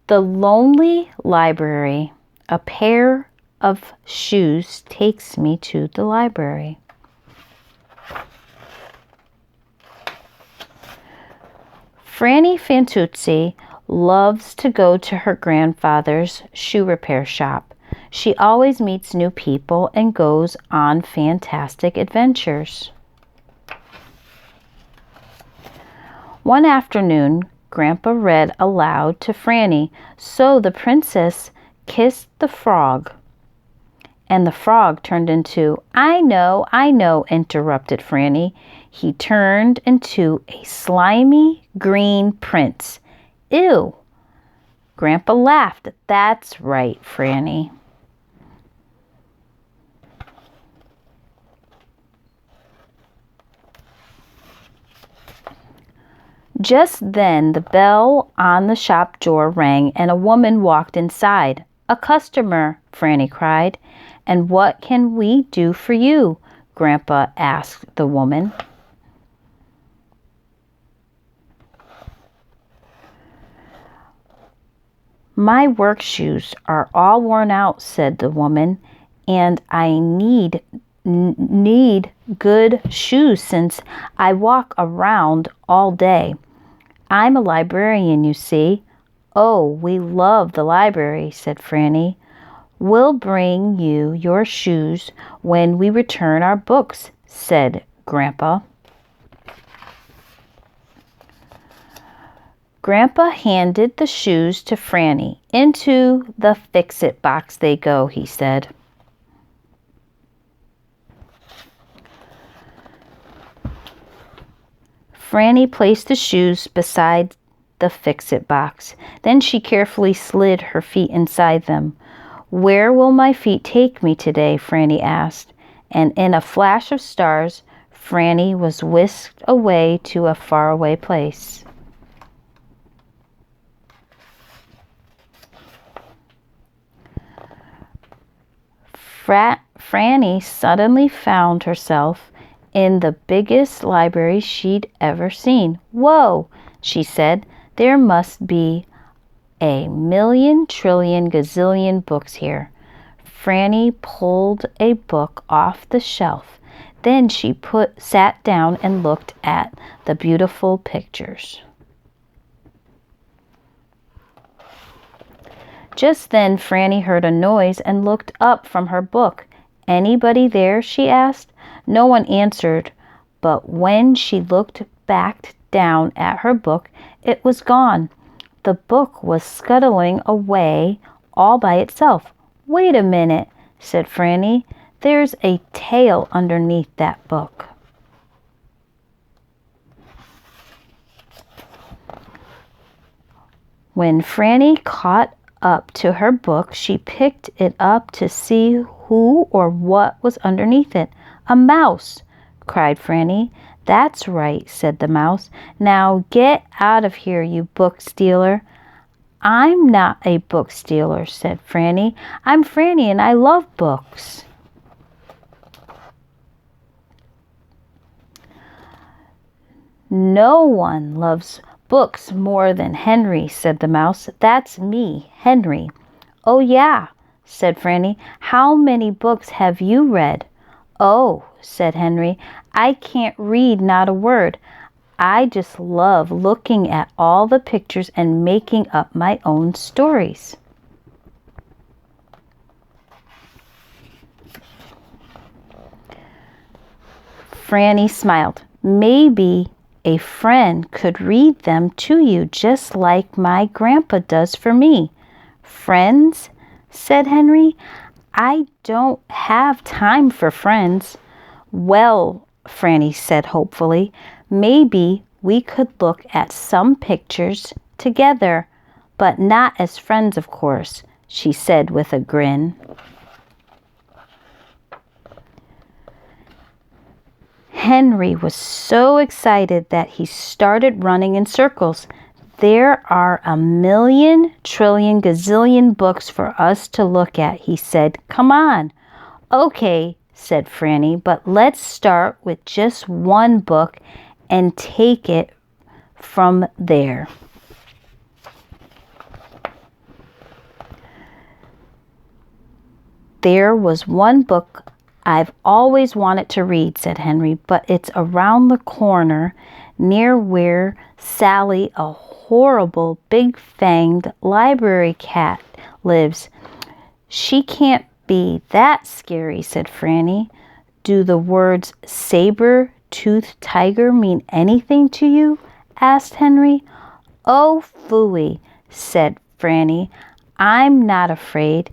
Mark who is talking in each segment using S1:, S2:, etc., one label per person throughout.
S1: The lonely library. A pair of shoes takes me to the library. Franny Fantuzzi loves to go to her grandfather's shoe repair shop. She always meets new people and goes on fantastic adventures. One afternoon, Grandpa read aloud to Franny, so the princess kissed the frog. And the frog turned into, I know, interrupted Franny. He turned into a slimy green prince. Ew! Grandpa laughed. That's right, Franny. Just then the bell on the shop door rang and a woman walked inside. A customer, Franny cried. And what can we do for you? Grandpa asked the woman. My work shoes are all worn out, said the woman, and I need good shoes since I walk around all day. I'm a librarian, you see. Oh, we love the library, said Franny. We'll bring you your shoes when we return our books, said Grandpa. Grandpa handed the shoes to Franny. Into the fix-it box they go, he said. Franny placed the shoes beside the fix-it box. Then she carefully slid her feet inside them. Where will my feet take me today? Franny asked. And in a flash of stars, Franny was whisked away to a faraway place. Franny suddenly found herself in the biggest library she'd ever seen. Whoa, she said, there must be a million, trillion, gazillion books here. Franny pulled a book off the shelf. Then she sat down and looked at the beautiful pictures. Just then Franny heard a noise and looked up from her book. Anybody there? She asked. No one answered, but when she looked back down at her book, it was gone. The book was scuttling away all by itself. Wait a minute, said Franny. There's a tail underneath that book. When Franny caught up to her book, she picked it up to see who or what was underneath it. A mouse, cried Franny. That's right, said the mouse. Now get out of here, you book stealer. I'm not a book stealer, said Franny. I'm Franny and I love books. No one loves books more than Henry, said the mouse. That's me, Henry. Oh, yeah, said Franny. How many books have you read? Oh, said Henry, I can't read not a word. I just love looking at all the pictures and making up my own stories. Franny smiled. Maybe a friend could read them to you just like my grandpa does for me. Friends? Said Henry. I don't have time for friends. Well, Franny said hopefully, maybe we could look at some pictures together, but not as friends, of course, she said with a grin. Henry was so excited that he started running in circles. There are a million, trillion, gazillion books for us to look at, he said. Come on. Okay, said Franny, but let's start with just one book and take it from there. There was one book I've always wanted to read, said Henry, but it's around the corner near where Sally, a horrible, big-fanged library cat, lives. She can't be that scary, said Franny. Do the words saber-toothed tiger mean anything to you? Asked Henry. Oh, phooey, said Franny. I'm not afraid.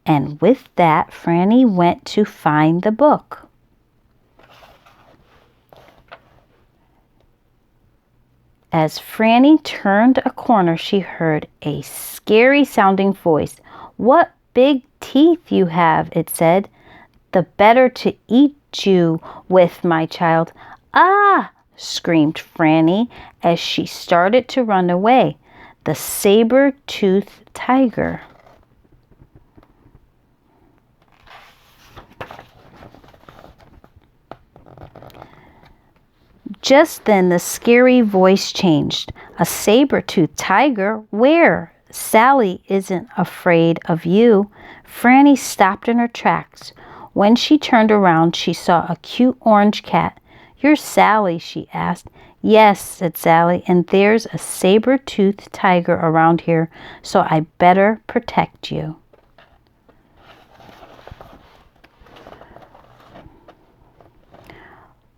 S1: And with that, Franny went to find the book. As Franny turned a corner, she heard a scary-sounding voice. What big teeth you have, it said. The better to eat you with, my child. Ah! Screamed Franny as she started to run away. The saber-toothed tiger. Just then the scary voice changed. A saber-toothed tiger? Where? Sally isn't afraid of you. Franny stopped in her tracks. When she turned around, she saw a cute orange cat. You're Sally, she asked. Yes, said Sally, and there's a saber-toothed tiger around here, so I better protect you.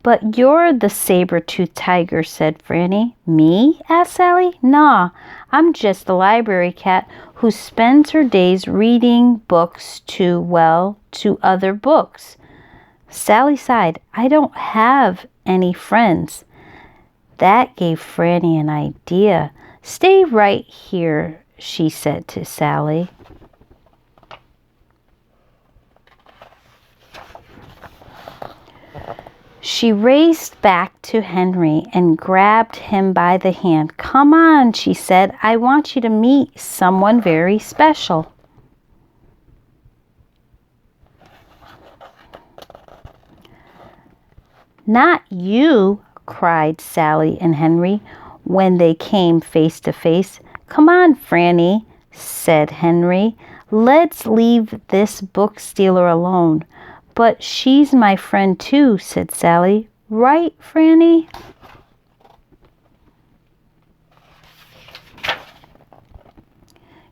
S1: But you're the saber-toothed tiger, said Franny. Me? asked Sally. Nah, I'm just the library cat who spends her days reading books to other books. Sally sighed. I don't have any friends. That gave Franny an idea. Stay right here, she said to Sally. She raced back to Henry and grabbed him by the hand. Come on, she said. I want you to meet someone very special. Not you, cried Sally and Henry when they came face to face. Come on, Franny, said Henry. Let's leave this book stealer alone. But she's my friend too, said Sally. Right, Franny?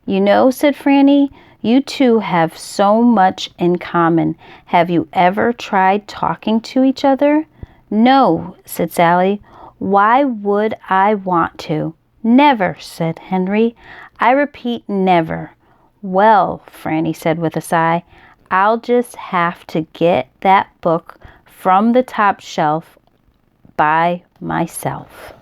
S1: You know, said Franny, you two have so much in common. Have you ever tried talking to each other? No, said Sally. Why would I want to? Never, said Henry. I repeat, never. Well, Franny said with a sigh, I'll just have to get that book from the top shelf by myself.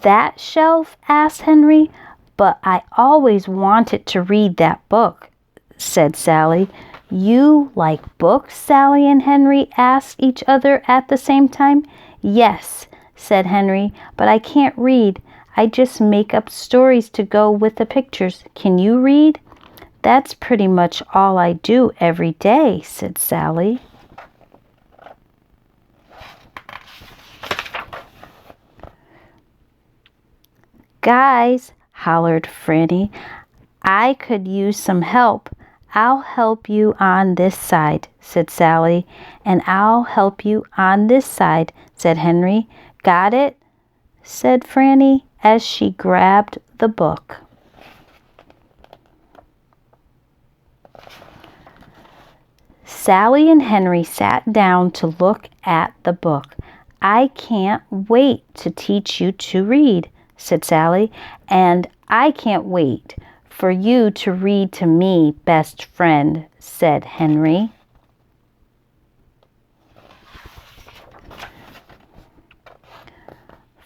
S1: That shelf? asked Henry. But I always wanted to read that book, said Sally. You like books? Sally and Henry asked each other at the same time. Yes, said Henry, but I can't read. I just make up stories to go with the pictures. Can you read? That's pretty much all I do every day, said Sally. Guys, hollered Franny, I could use some help. I'll help you on this side, said Sally. And I'll help you on this side, said Henry. Got it? Said Franny as she grabbed the book. Sally and Henry sat down to look at the book. I can't wait to teach you to read, said Sally, and I can't wait for you to read to me, best friend, said Henry.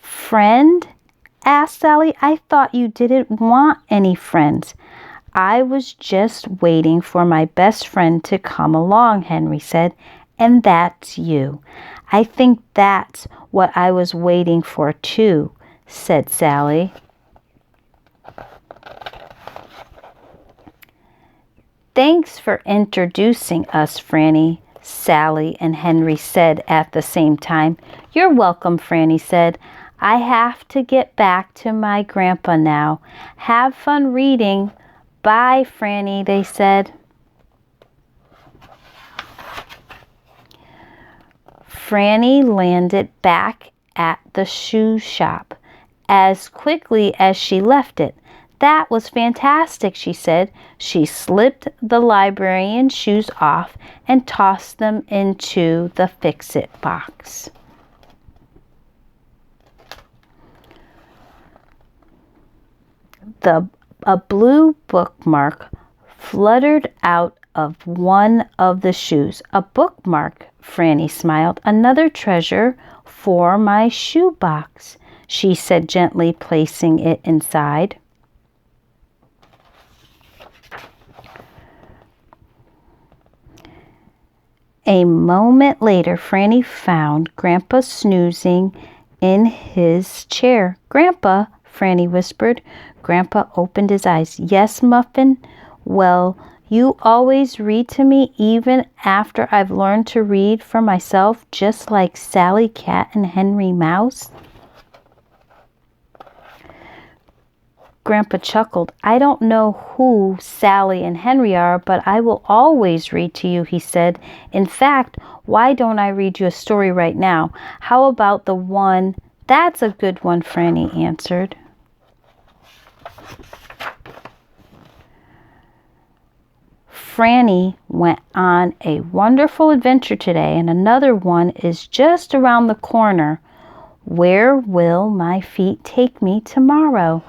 S1: Friend? asked Sally. I thought you didn't want any friends. I was just waiting for my best friend to come along, Henry said, and that's you. I think that's what I was waiting for too, said Sally. Thanks for introducing us, Franny, Sally and Henry said at the same time. You're welcome, Franny said. I have to get back to my grandpa now. Have fun reading. Bye, Franny, they said. Franny landed back at the shoe shop as quickly as she left it. That was fantastic, she said. She slipped the librarian's shoes off and tossed them into the fix-it box. A blue bookmark fluttered out of one of the shoes. A bookmark, Franny smiled. Another treasure for my shoebox, she said gently, placing it inside. A moment later, Franny found Grandpa snoozing in his chair. Grandpa, Franny whispered. Grandpa opened his eyes. Yes, Muffin? Well, you always read to me even after I've learned to read for myself, just like Sally Cat and Henry Mouse? Grandpa chuckled. I don't know who Sally and Henry are, but I will always read to you, he said. In fact, why don't I read you a story right now? How about the one? That's a good one, Franny answered. Franny went on a wonderful adventure today, and another one is just around the corner. Where will my feet take me tomorrow?